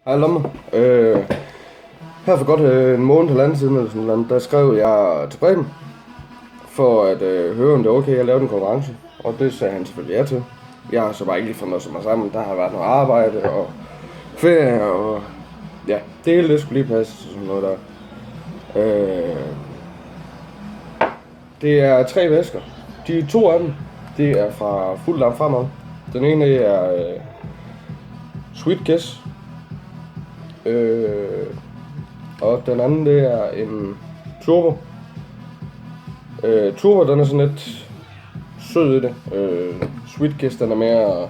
Hej Lommer. Her for godt en måned eller anden siden, eller sådan noget, der skrev jeg til Preben for at høre, om det er okay at lave en konkurrence. Og det sagde han selvfølgelig ja til. Jeg har så bare ikke lige fundet noget mig sammen. Der har været noget arbejde og ferie og ja, det hele det skulle lige passe. Sådan noget der. Det er 3 væsker. De 2 af dem, det er fra Fuld Lam Fremad. Den ene er Sweet Guess. Og den anden det er en Turbo. Turbo den er sådan lidt sød i det. Sweet Kiss den er mere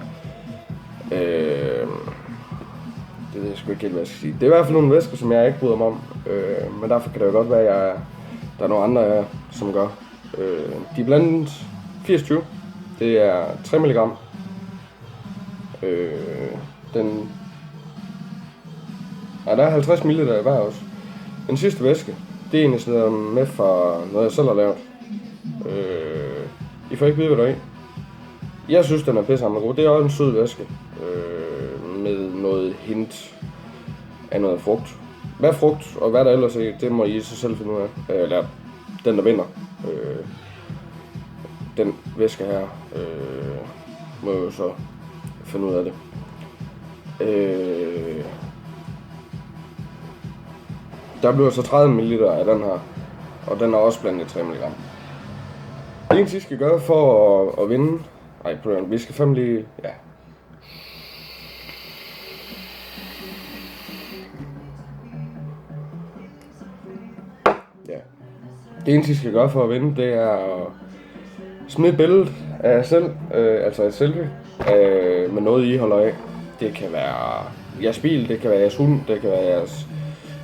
det ved jeg sgu ikke helt hvad jeg skal sige. Det er i hvert fald nogle væsker som jeg ikke bryder mig om. Men derfor kan det jo godt være at der er nogle andre af jer, som gør. De er blandet 80-20. Det er 3 mg. Der er 50 ml i hver også. Den sidste væske, det er egentlig sådan med fra noget jeg selv har lavet. I får ikke vide hvad der er i. Jeg synes den er pissehammerende god. Det er også en sød væske. Med noget hint af noget frugt. Hvad frugt og hvad der ellers er, det må I så selv finde ud af. Eller den der vinder. Den væske her må jo så finde ud af det. Der bliver så 30 ml af den her, og den er også blandet i 3 mg. Det eneste I skal gøre for at vinde, vi skal fandme lige, ja. Det eneste I skal gøre for at vinde, det er at smide et billede af jer selv, altså et selfie, med noget I holder af. Det kan være jeres bil, det kan være jeres hund, det kan være jeres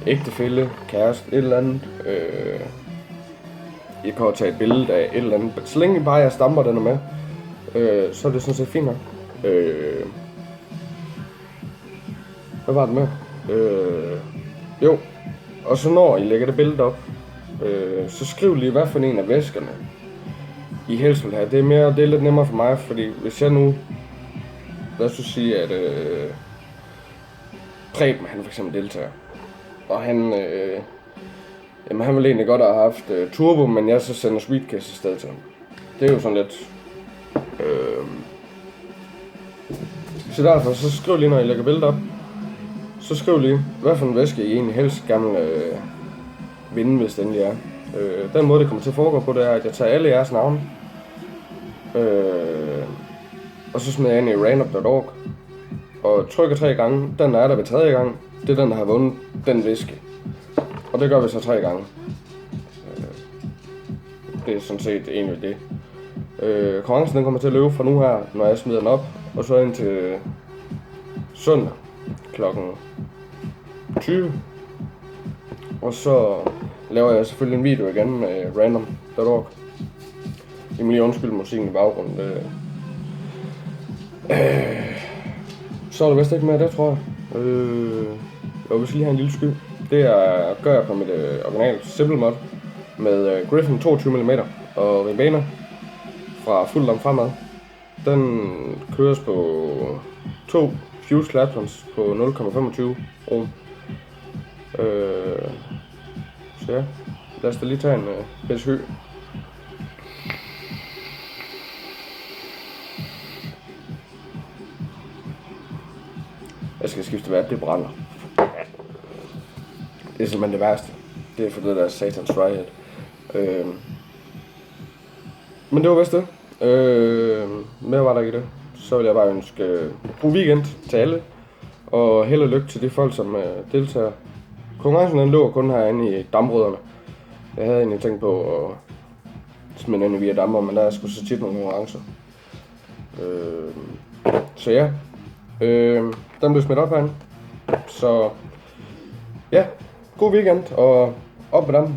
ægtefælle, kæreste, et eller andet. I kan også tage et billede af et eller andet. Så længe bare jeres stamper den er med, så er det sådan set fint nok. Hvad var det med? Jo, og så når I lægger det billede op, så skriv lige hvad for en af væskerne I helst vil have. Det er lidt nemmere for mig, fordi hvis jeg nu, lad os sige at Preben han for eksempel deltager, og han ville egentlig godt have haft Turbo, men jeg så sender Sweet Kiss i stedet til ham. Det er jo sådan lidt så derfor så skriv lige når I lægger billedet op, så skriv lige hvad for en væske I egentlig helst gerne vinde, hvis det endelig er. Den måde det kommer til at foregå på, det er at jeg tager alle jeres navne, og så smider jeg ind i random.org og trykker 3 gange. Den der er der ved 3. gang, det er den der har vundet den væske. Og det gør vi så 3 gange. Det er sådan set egentlig det. Konkurrencen den kommer til at løbe fra nu her, når jeg smider den op, og så indtil søndag klokken 20. Og så laver jeg selvfølgelig en video igen med random.org. I må lige undskylde musikken i baggrunden. Så er det vist ikke mere det, tror jeg. Vi skal lige have en lille sky. Det er gør jeg på mit original Simple Mod med Griffin 22 mm og Vibana fra Fuld Lam Fremad. Den køres på 2 Fuse Claptons på 0,25 ohm. Så ja, lad os da lige tage en bedst hø. Jeg skal skifte vand, det brænder. Det er simpelthen det værste. Det er for det der Satans Riot. Men det var vist det. Mere var der ikke det. Så vil jeg bare ønske god weekend til alle. Og held og lykke til de folk, som deltager. Konkurrencen den lå kun herinde i Dambrødrene. Jeg havde egentlig tænkt på at smide ind i via Dambrød, men der er sgu så tit nogle konkurrencer. Så ja. Den blev smidt op herinde. Så ja, god weekend og op med dem.